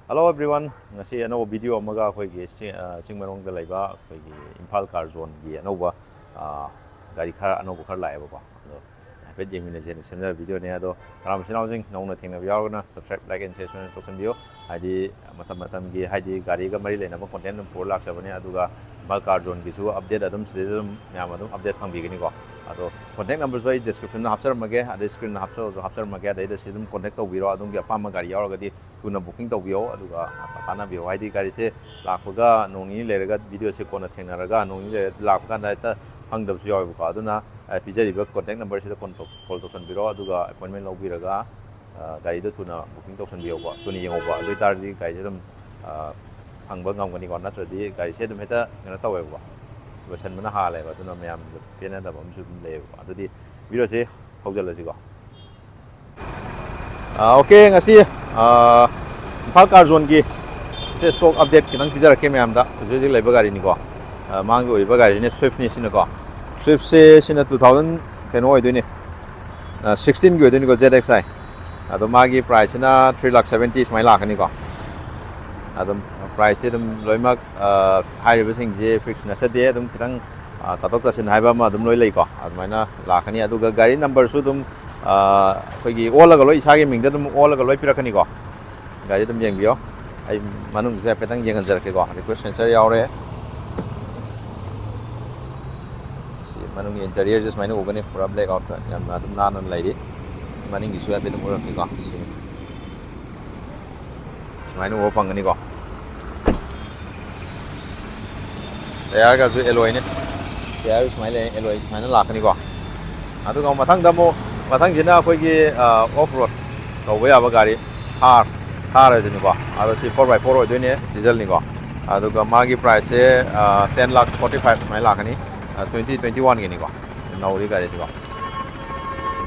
Hello everyone. Ngasi Anouba video amaga akhoi Chingmarong da laiba akhoi IMPHAL car zone gi Anouba gari khara Anouba khara laeba ko. Ado hafet Yengminasi ni semna video ne ado karam sinawjing nauna thengna yawarna subscribe like and share tosan bio haidi matam gi haidi gari ga mari lena ba content por lak sabane aduga IMPHAL car zone gi chu update adum sidum myam adum update phangbi gani ko. Ado contact number so description na hapsar mage ade screen na hapsar mage ade sidum contact tawbiro adum gi apama gari yawaragadi tuna booking tawbiyo aduga tana biyo haidi gari se lakpaga nongni leraga video se kona thengnaraga nongni le lakpaga na ta hangdabsu yaw ko aduna pijariba contact number se call tosan biro aduga appointment lobiraga gari do tuna booking tosan biyo ko tuni yengo ko adu tardi gari se dum hangba ngamgani ko natradi gari se dum heta ngana tawe ko version mana hale ba tuna myam pena da bam su le ko adudi video se haujalasi ko okay ngasi IMPHAL car zone ki se stock update kitang pizza rakhe myam da je laiba gari ni ko mang oi ba gari ne Swift ni sin ko Swift se sin 2000 keno oi duni 16 gi oi duni ko ZXi ado magi price na 370 smai lakh ni ko ado price te dum loimak high sing je fix na se de dum kitang tatok ta sin haiba ma dum loi lei ko admaina lakhani adu ga gari number su dum khoi gi olaga loi isa gi ming da dum olaga loi pirakani ko gari dum yeng biyo ai manung se petang yengan jarke ko request sensor yaure si manung interior just mainu ogani pura black out yam adum nan lairi maning gi su ape dum rak ko si mainu o pangani ko tayar ga su alloy ne tayar smile alloy mana lakani ko adu ga mathang damo mathang jina khoi gi off road tawba yaba gari car ade ni ko ado si 4x4 oi doi ne diesel ni ko ado ga magi price 10 lakh 45 mai lakh ni 2021 gi ni ko nauri gari si ko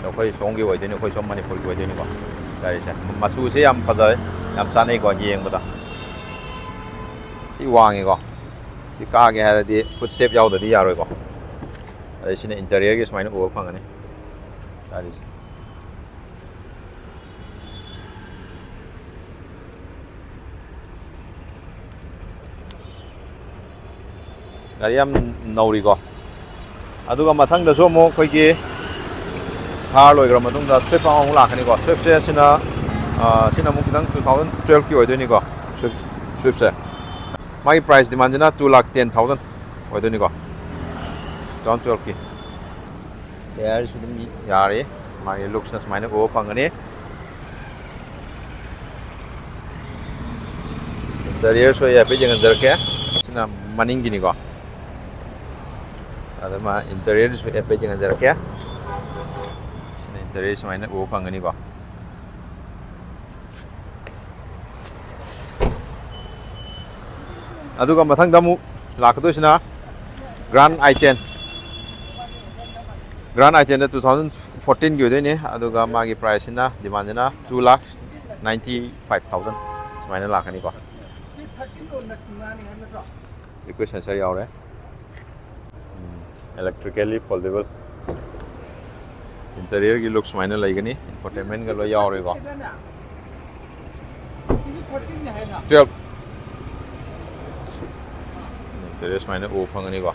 no khoi song gi oi doi ni khoi som mani phol oi doi ni ko gari se masu se yam phajai yam chanai ko yeng bada ti wangi ko ti ka ge ha di footstep yaw da di yaroi ko ai sine interior gi smaina o phangani gari gari yam nauri ko aduga mathang da so mo khoi gi thar loi gra matung da Swift ang lakhani ko Swift se sina mu kitang 2012 ki oi doi ni ko Swift se mai price demand na 2,10,000 oi doi ni ko 2012 ki there should be yari mai looks as mine go phangani interior so ya pe jeng jarke sina maning gini ko ada ma interior so ya pe jeng jarke sina interior so mine go phangani ko aduga mathang damu lakdo sina Grand i10 2014 gi ode ne aduga magi price na demand na 2,95,000 smaina lakhani ko request sensor yaure electrically foldable interior gi looks smaina laigani infotainment ga lo yaure ko 12 interior smaina o phangani ko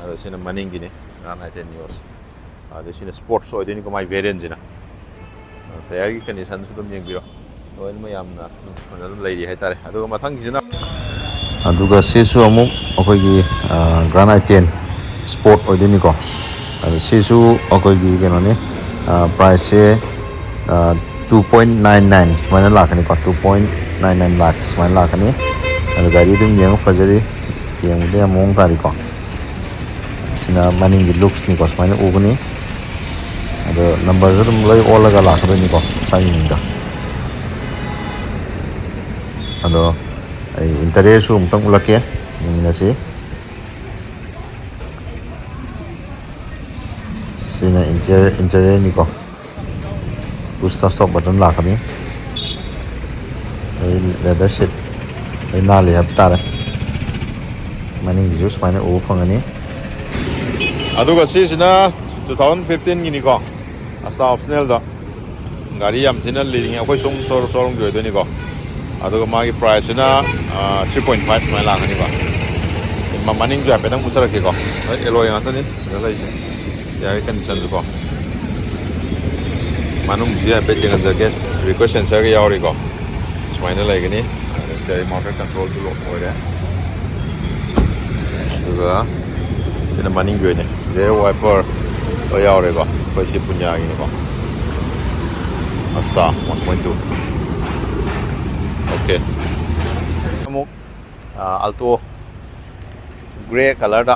ado sina maning gi ne Grand i10 news ado sina sports oi deni ko mai variant jina tayar gi condition su dum yeng biro loin ma yamna dum lei hai tare ado mathang jina aduga sesu amu akoi gi Grand i10 sport oi deni ko ado sesu akoi gi keno ne price se 2.99 smaina lakhani ko 2.99 lakhs smaina lakhani ado gari dum yeng fajari yeng de among tari ko sina maning gi looks ni ko smaina ugni ado number dum loi olaga lakhdo ni ko sai ni da ado interior su umtang ulake Yengminasi sina interior ni ko push stop button lakhani leather seat nali hab tare maning gi ju smaina u phangani aduga sina 2015 gi ni ko asta optional da gari yam thina leading akhoi song sorom gyo do ni ko ꯑꯗꯨꯒ ꯃꯥꯒꯤ ꯄ꯭ꯔꯥꯏꯁꯁꯤꯅ 3.5 ꯁꯨꯃꯥꯏꯅ ꯂꯥꯛꯀꯅꯤꯀꯣ ꯃꯅꯤꯡꯁꯨ ꯍꯥꯏꯐꯦꯠꯇꯪ ꯄꯨꯊꯔꯛꯀꯦꯀꯣ ꯑꯦꯂꯣꯏ ꯉꯥꯛꯇꯅꯤ ꯁꯤꯗ ꯂꯩꯔꯤꯁꯦ ꯌꯥꯔꯤ ꯀꯟꯗꯤꯁꯟꯁꯨꯀꯣ ꯃꯅꯨꯡꯁꯤ ꯍꯥꯏꯐꯦꯠ ꯌꯦꯡꯍꯟꯖꯔꯒꯦ request ꯁꯦꯟꯁꯔꯒ ꯌꯥꯎꯔꯤꯀꯣ ꯁꯨꯃꯥꯏꯅ ꯂꯩꯒꯅꯤ ꯁ꯭ꯇꯤꯌꯔꯤꯡ ꯃꯥꯎꯟꯇꯦꯠ ꯀꯟꯇ꯭ꯔꯣꯜꯁꯨ ꯑꯣꯏꯔꯦ ꯑꯗꯨꯒ ꯁꯤꯅ ꯃꯅꯤꯡꯒꯤ ꯑꯣꯏꯅ ꯔꯤꯌꯔ ꯋꯥꯏꯄꯔ ꯂꯣꯏ ꯌꯥꯎꯔꯦꯀꯣ ꯑꯩꯈꯣꯏ ꯁꯤ ꯄꯨꯟꯌꯥꯒꯤꯅꯤꯀꯣ ꯑꯁꯇꯥ 1.2 ꯑꯣꯀꯦ ꯑꯃꯨꯛ ꯑꯜꯇꯣ ꯒ꯭ꯔꯦ ꯀꯂꯔꯗ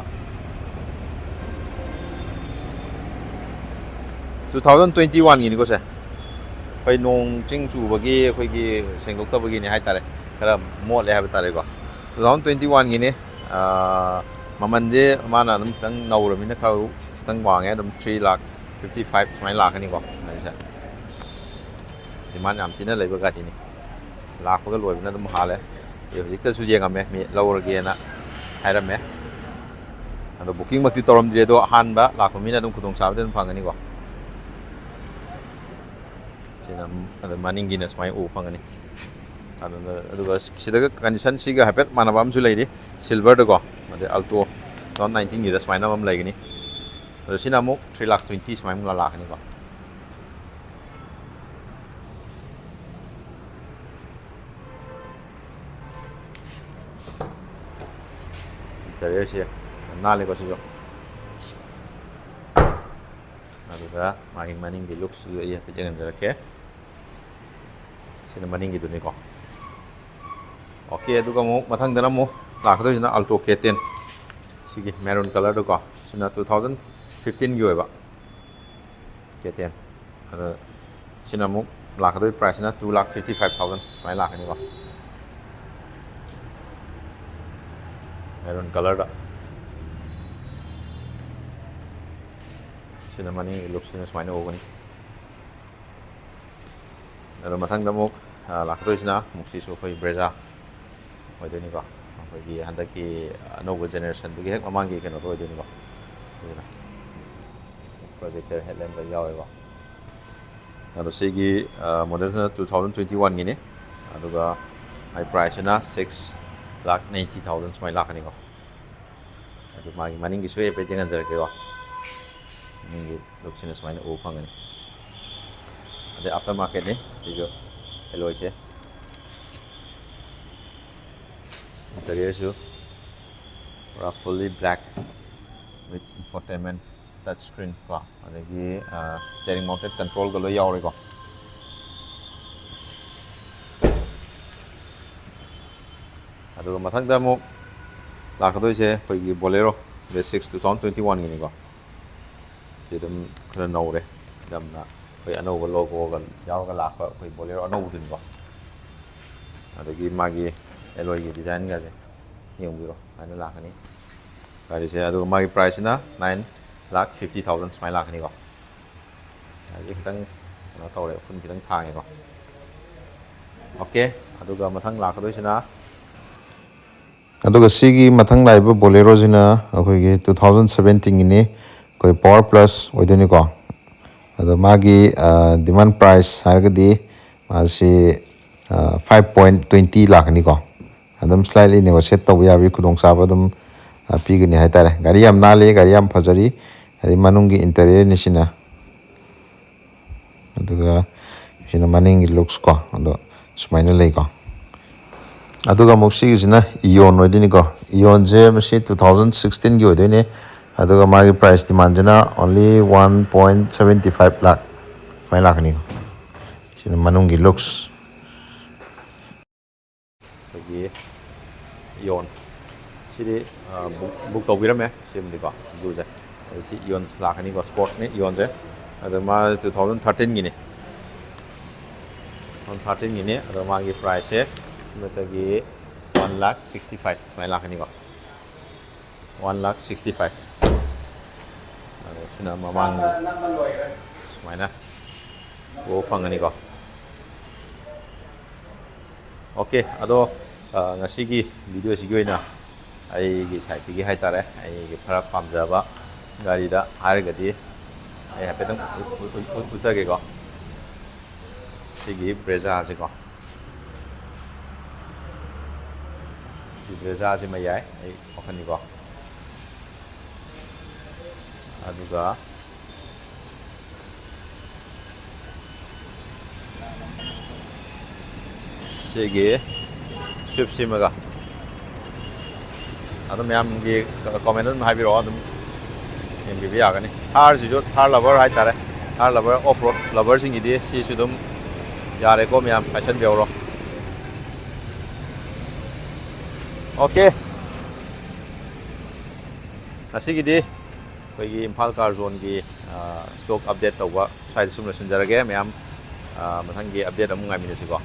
2021ꯒꯤꯅꯤꯀꯣ ꯁꯦ ꯑꯩꯈꯣꯏ ꯅꯣꯡ ꯆꯤꯡ ꯆꯨꯕꯒꯤ ꯑꯩꯈꯣꯏꯒꯤ ꯁꯦꯡꯗꯣꯛꯇꯕꯒꯤꯅꯤ ꯍꯥꯏꯇꯥꯔꯦ ꯈꯔ ꯃꯣꯠꯂꯦ ꯍꯥꯏꯕ ꯇꯥꯔꯦꯀꯣ 2021ꯒꯤꯅꯤ ꯃꯃꯜꯁꯦ ꯃꯥꯅ ꯑꯗꯨꯝ ꯈꯤꯇꯪ ꯅꯧꯔꯕꯅꯤ나 ꯈꯔ ꯈꯤꯇꯪ ꯋꯥꯡꯉꯦ ꯑꯗꯨꯝ 3,55,000 ꯁꯨꯃꯥꯏꯅ ꯂꯥꯛꯀꯅꯤꯀꯣ ꯒꯥꯔꯤꯁꯦ ꯗꯤꯃꯥꯟ ꯌꯥꯝ ꯊꯤꯅ ꯂꯩꯕ ꯒꯥꯔꯤꯅꯤ ꯂꯥꯛꯄꯒ ꯂꯣꯏꯕꯅ ꯑꯗꯨꯝ ꯍꯥꯜꯂꯦ ꯍꯧꯖꯤꯛꯇꯁꯨ ꯌꯦꯡꯉꯝꯃꯦ ꯃꯤ ꯂꯧꯔꯒꯦꯅ ꯍꯥꯏꯔꯝꯃꯦ ꯑꯗꯣ ꯕꯨꯀꯤꯡꯃꯛꯇꯤ ꯇꯧꯔꯝꯗ꯭ꯔꯤ ꯑꯗꯣ ꯑꯍꯥꯟꯕ ꯂꯥꯛꯄ ꯃꯤꯅ ꯑꯗꯨꯝ ꯈꯨꯗꯣꯡꯆꯥꯕꯗꯤ ꯑꯗꯨꯝ ꯐꯪꯒꯅꯤꯀꯣ ꯁꯤꯅ ꯑꯗꯨ ꯃꯅꯤꯡꯒꯤꯅ ꯁꯨꯃꯥꯏꯅ ꯎꯕ ꯐꯪꯒꯅꯤ ꯑꯗꯨꯒ ꯁꯤꯗꯒ ꯀꯟꯗꯤꯁꯟꯁꯤꯒ ꯍꯥꯏꯐꯦꯠ ꯃꯥꯟꯅꯕ ꯑꯃꯁꯨ ꯂꯩꯔꯤ ꯁꯤꯜꯚꯔꯗꯀꯣ ꯑꯗꯩ ꯑꯜꯇꯣ 2019ꯒꯤꯗ ꯁꯨꯃꯥꯏꯅ ꯑꯃ ꯂꯩꯒꯅꯤ ꯑꯗꯣ ꯁꯤꯅ ꯑꯃꯨꯛ 3,20,000 ꯁꯨꯃꯥꯏꯅ ꯂꯥꯛꯀꯅꯤꯀꯣ 인테리어ꯁꯦ ꯅꯥꯜꯂꯦꯀꯣ ꯁꯤꯁꯨ ꯑꯗꯨꯒ ꯃꯥꯒꯤ ꯃꯅꯤꯡꯒꯤ ꯂꯨꯛꯁꯨ ꯑꯩ ꯍꯥꯏꯐꯦꯠ ꯌꯦꯡꯍꯟꯖꯔꯛꯀꯦ ꯁꯤꯅ ꯃꯅꯤꯡꯒꯤꯗꯨꯅꯤꯀꯣ ꯑꯣꯀꯦ ꯑꯗꯨꯒ ꯑꯃꯨꯛ ꯃꯊꯪꯗꯅ ꯑꯃꯨꯛ ꯂꯥꯛꯀꯗꯣꯏꯁꯤꯅ ꯑꯜꯇꯣ K10 ꯁꯤꯒꯤ ꯃꯦꯔꯨꯟ ꯀꯂꯔꯗꯨꯀꯣ ꯁꯤꯅ 2015ꯒꯤ ꯑꯣꯏꯕ K10 ꯑꯗ ꯁꯤꯅ ꯑꯃꯨꯛ ꯂꯥꯛꯀꯗꯣꯏ ꯄ꯭ꯔꯥꯏꯁꯁꯤꯅ 2,55,000 ꯁꯨꯃꯥꯏꯅ ꯂꯥꯛꯀꯅꯤꯀꯣ maroon ꯀꯂꯔꯗ sina mani look sina smaina ogani ado mathang damuk lakto sina muksi so khoi breza oideni ko khoi gi handaki anouba generation du hek mamangi keno ro oideni ko projector headlamp ga yawe ko ado sigi model na 2021 gini aduga my price na 6,90,000 smai lakani ko ado magi maningi so epe jengan jarake ko ini look sina smaina o phangani ade after market ni sijo alloy che interior su fully black with infotainment touch screen ko adagi steering mounted control ga lo yaure ko aduga mathang da mo lakadoi se khoi bolero V6 2021 gini ko sidum khara naure damna khoi anouba logo ga yawaga lakha khoi bolero anouba din ko adagi magi alloy gi design ga je yengbiro ana lakani gari se aduga magi price na 9,50,000 smai lakani ko ai khitang no tawre phun khitang thange ko okay aduga mathang lakadoi sina aduga sigi mathang laiba bolero jina akoi gi 2017 gini koi power plus oideni ko ado magi demand price hargadi masi 5.20 lakani ko adum slightly negotiate taw yabi khudong saba adum pigani hai tare gari yam nali gari yam phajari adi manungi interior ni sina aduga sina maningi looks ko ado smaina lei ko aduga moksi sina ion oideni ko ion je masi 2016 gi oideni aduga magi price demand jana only 1.75 lakh mai lakani ko sina manungi looks khoi ion sidi book tawbirame simdi ko buje si ion lakani ko sport ni ion je ado ma 2013 gini 2013 gini ado magi price e metagi 1,65,000 mai lakani ko 1,65,000 ado sina mamang maina go phangani ko okay ado ngasigi video sigi oina ai gi site gi haitare ai gi phara pamjaba gari da hargadi ai hapetang usage ko sigi breza ase ko ꯕ꯭ꯔꯦꯖꯥꯁꯤ ꯃꯌꯥꯏ ꯑꯩ ꯋꯥꯈꯜꯅꯤꯀꯣ ꯑꯗꯨꯒ ꯁꯤꯒꯤ ꯁ꯭ꯋꯤꯐꯁꯤꯃꯒ ꯑꯗꯨꯝ ꯃꯌꯥꯝꯒꯤ comment ꯑꯗꯨꯝ ꯍꯥꯏꯕꯤꯔꯛꯑꯣ ꯑꯗꯨꯝ ꯌꯦꯡꯕꯤꯕ ꯌꯥꯒꯅꯤ ꯊꯥꯔꯁꯤꯁꯨ ꯊꯥꯔ ꯂꯚꯔ ꯍꯥꯏꯇꯥꯔꯦ ꯊꯥꯔ ꯂꯚꯔ ꯑꯣꯐ ꯔꯣꯗ ꯂꯚꯔꯁꯤꯡꯒꯤꯗꯤ ꯁꯤꯁꯨ ꯑꯗꯨꯝ ꯌꯥꯔꯦꯀꯣ ꯃꯌꯥꯝ ꯄꯥꯏꯁꯟꯕꯤꯍꯧꯔꯣ ꯑꯣꯀꯦ ꯉꯁꯤꯒꯤꯗꯤ ꯑꯩꯈꯣꯏꯒꯤ ꯏꯝꯐꯥꯜ ꯀꯥꯔ ꯖꯣꯟꯒꯤ ꯁ꯭ꯇꯣꯛ ꯑꯞꯗꯦꯠ ꯇꯧꯕ ꯁ꯭ꯋꯥꯏꯗ ꯁꯨꯝ ꯂꯣꯏꯁꯤꯟꯖꯔꯒꯦ ꯃꯌꯥꯝ ꯃꯊꯪꯒꯤ ꯑꯞꯗꯦꯠ ꯑꯃꯨꯛ ꯉꯥꯏꯃꯤꯟꯅꯁꯤꯀꯣ